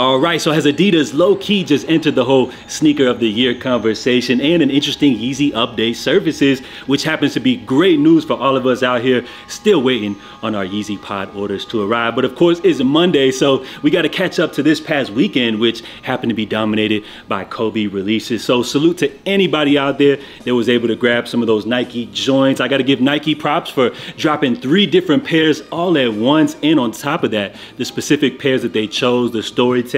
All right, so has Adidas low-key just entered the whole sneaker of the year conversation, and an interesting Yeezy update surfaces, which happens to be great news for all of us out here still waiting on our Yeezy pod orders to arrive. But of course, it's Monday, so we got to catch up to this past weekend, which happened to be dominated by Kobe releases. So salute to anybody out there that was able to grab some of those Nike joints. I got to give Nike props for dropping 3 different pairs all at once, and on top of that, the specific pairs that they chose, the storytelling,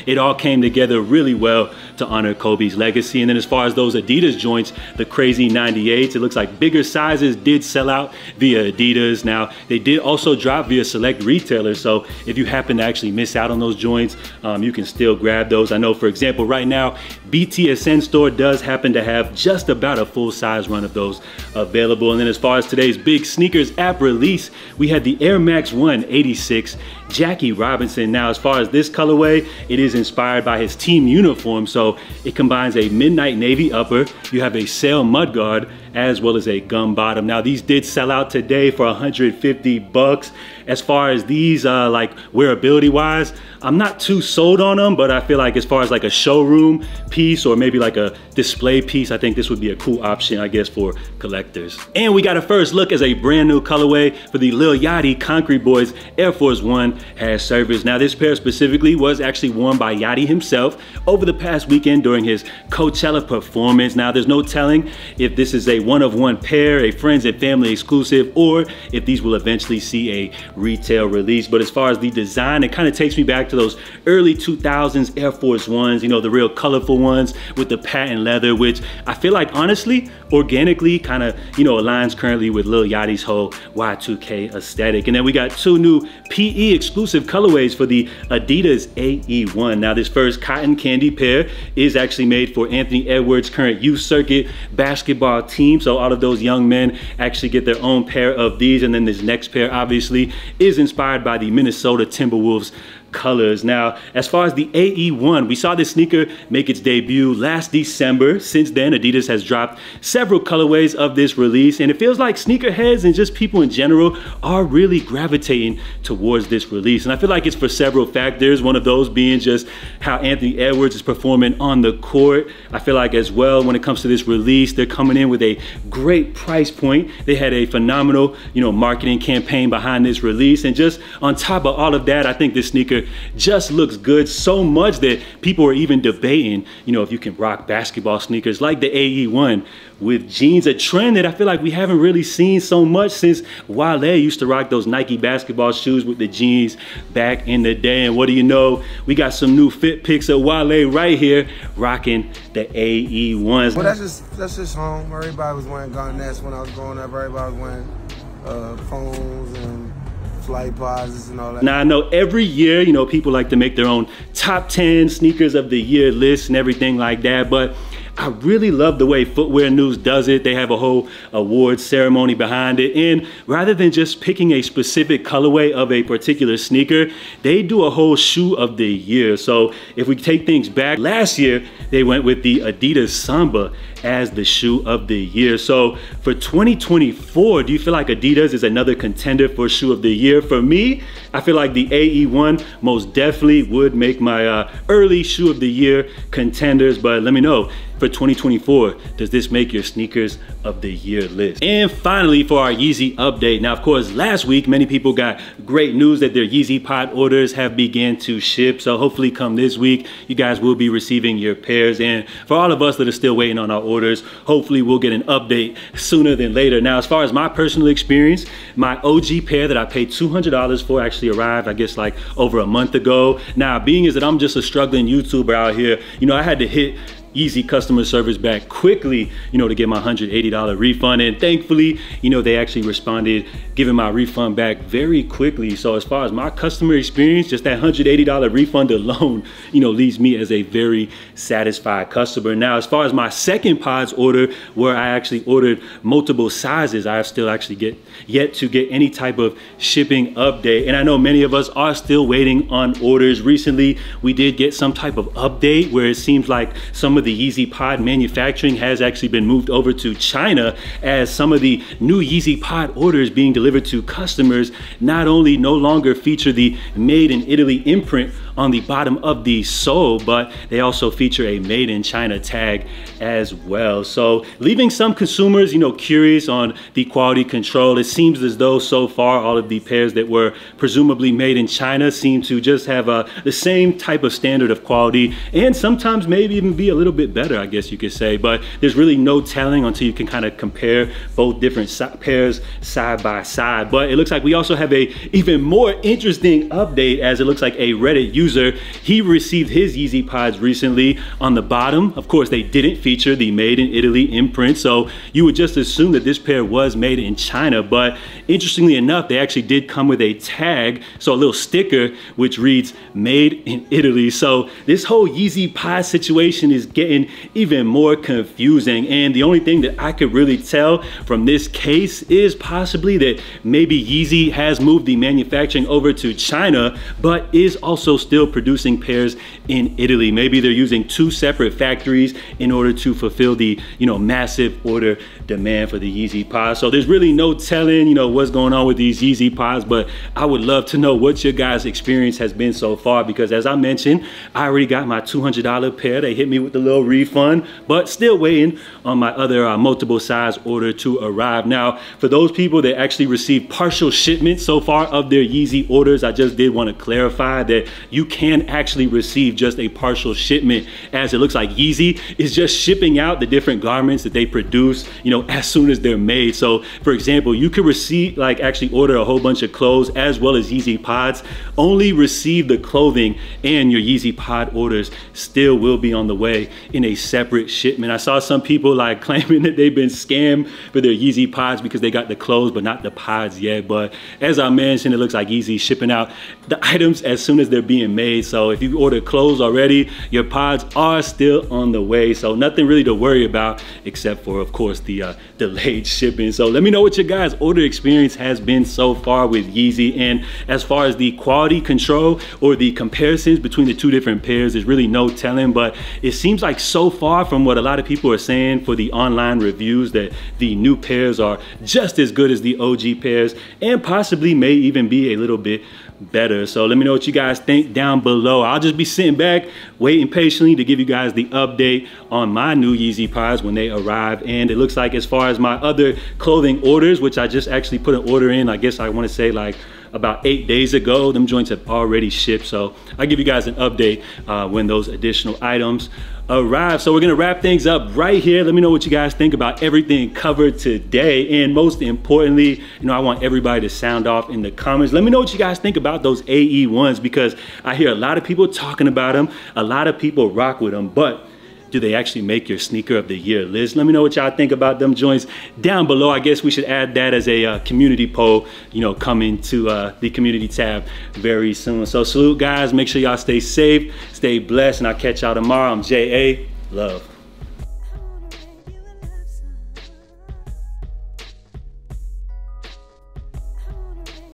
it all came together really well to honor Kobe's legacy. And then as far as those Adidas joints, the crazy 98s, it looks like bigger sizes did sell out via Adidas. Now, they did also drop via select retailers, so if you happen to actually miss out on those joints, you can still grab those. I know, for example, right now, BTSN store does happen to have just about a full-size run of those available. And then as far as today's big sneakers app release, we had the Air Max 1 86 Jackie Robinson. Now, as far as this colorway, it is inspired by his team uniform, so it combines a midnight navy upper, you have a sail mudguard, as well as a gum bottom. Now, these did sell out today for 150 bucks. As far as these, like wearability wise, I'm not too sold on them, but I feel like as far as like a showroom piece or maybe like a display piece, I think this would be a cool option, I guess, for collectors. And we got a first look as a brand new colorway for the Lil Yachty Concrete Boys Air Force One has service. Now, this pair specifically was actually worn by Yachty himself over the past weekend during his Coachella performance. Now, there's no telling if this is a one-of-one pair, a friends and family exclusive, or if these will eventually see a retail release. But as far as the design, it kind of takes me back to those early 2000s Air Force Ones, you know, the real colorful ones with the patent leather, which I feel like honestly, organically kind of, you know, aligns currently with Lil Yachty's whole Y2K aesthetic. And then we got 2 new PE exclusive colorways for the Adidas AE1. Now, this first cotton candy pair is actually made for Anthony Edwards' current youth circuit basketball team. So all of those young men actually get their own pair of these. And then this next pair obviously is inspired by the Minnesota Timberwolves colors. Now, as far as the AE1, we saw this sneaker make its debut last December. Since then, Adidas has dropped several colorways of this release, and it feels like sneakerheads and just people in general are really gravitating towards this release. And I feel like it's for several factors, one of those being just how Anthony Edwards is performing on the court. I feel like as well, when it comes to this release, they're coming in with a great price point. They had a phenomenal, you know, marketing campaign behind this release, and just on top of all of that, I think this sneaker just looks good, so much that people are even debating, you know, if you can rock basketball sneakers like the AE1 with jeans, a trend that I feel like we haven't really seen so much since Wale used to rock those Nike basketball shoes with the jeans back in the day. And what do you know, we got some new fit pics of Wale right here rocking the AE1s. Well, that's just home. Everybody was wearing Garnets when I was growing up. Everybody was wearing phones and flight pods and all that. Now, I know every year, you know, people like to make their own top 10 sneakers of the year lists and everything like that, but I really love the way Footwear News does it. They have a whole awards ceremony behind it. And rather than just picking a specific colorway of a particular sneaker, they do a whole shoe of the year. So if we take things back, last year, they went with the Adidas Samba as the shoe of the year. So for 2024, do you feel like Adidas is another contender for shoe of the year? For me, I feel like the AE1 most definitely would make my early shoe of the year contenders, but let me know, for 2024, does this make your sneakers of the year list? And finally, for our Yeezy update. Now, of course, last week, many people got great news that their Yeezy pod orders have began to ship. So hopefully come this week, you guys will be receiving your pairs. And for all of us that are still waiting on our orders, hopefully we'll get an update sooner than later. Now, as far as my personal experience, my OG pair that I paid $200 for actually arrived, I guess, like over a month ago. Now, being is that I'm just a struggling YouTuber out here, you know, I had to hit Yeezy customer service back quickly, you know, to get my $180 refund. And thankfully, you know, they actually responded, giving my refund back very quickly. So as far as my customer experience, just that $180 refund alone, you know, leaves me as a very satisfied customer. Now, as far as my second pods order, where I actually ordered multiple sizes, I have still actually yet to get any type of shipping update. And I know many of us are still waiting on orders. Recently, we did get some type of update where it seems like some of the Yeezy pod manufacturing has actually been moved over to China, as some of the new Yeezy pod orders being delivered to customers not only no longer feature the made in Italy imprint on the bottom of the sole, but they also feature a made in China tag as well. So leaving some consumers, you know, curious on the quality control. It seems as though so far all of the pairs that were presumably made in China seem to just have the same type of standard of quality, and sometimes maybe even be a little bit better, I guess you could say. But there's really no telling until you can kind of compare both different pairs side by side. But it looks like we also have a even more interesting update, as it looks like a Reddit user, he received his Yeezy pods recently. On the bottom, of course, they didn't feature the made in Italy imprint, so you would just assume that this pair was made in China. But interestingly enough, they actually did come with a tag, so a little sticker which reads made in Italy. So this whole Yeezy pod situation is getting even more confusing, and the only thing that I could really tell from this case is possibly that maybe Yeezy has moved the manufacturing over to China, but is also still producing pairs in Italy. Maybe they're using two separate factories in order to fulfill the, you know, massive order demand for the Yeezy pods. So there's really no telling, you know, what's going on with these Yeezy pods, but I would love to know what your guys' experience has been so far, because as I mentioned, I already got my $200 pair. They hit me with the little refund, but still waiting on my other multiple size order to arrive. Now, for those people that actually received partial shipments so far of their Yeezy orders, I just did want to clarify that you can actually receive just a partial shipment, as it looks like Yeezy is just shipping out the different garments that they produce, you know, as soon as they're made. So for example, you could receive, like actually order a whole bunch of clothes as well as Yeezy pods, only receive the clothing, and your Yeezy pod orders still will be on the way in a separate shipment. I saw some people like claiming that they've been scammed for their Yeezy pods because they got the clothes but not the pods yet. But as I mentioned, it looks like Yeezy shipping out the items as soon as they're being made. So if you order clothes already, your pods are still on the way. So nothing really to worry about, except for, of course, the delayed shipping. So let me know what your guys' order experience has been so far with Yeezy. And as far as the quality control or the comparisons between the two different pairs, there's really no telling. But it seems like so far from what a lot of people are saying for the online reviews, that the new pairs are just as good as the OG pairs, and possibly may even be a little bit better. So let me know what you guys think down below. I'll just be sitting back waiting patiently to give you guys the update on my new Yeezy pods when they arrive. And it looks like as far as my other clothing orders, which I just actually put an order in, I guess I want to say like about 8 days ago, them joints have already shipped. So I'll give you guys an update when those additional items arrive. So we're gonna wrap things up right here. Let me know what you guys think about everything covered today, and most importantly, you know, I want everybody to sound off in the comments. Let me know what you guys think about those AE1s, because I hear a lot of people talking about them, a lot of people rock with them, but do they actually make your sneaker of the year list? Let me know what y'all think about them joints down below. I guess we should add that as a community poll, you know, coming to the community tab very soon. So salute, guys. Make sure y'all stay safe, stay blessed, and I'll catch y'all tomorrow. I'm J.A. Love.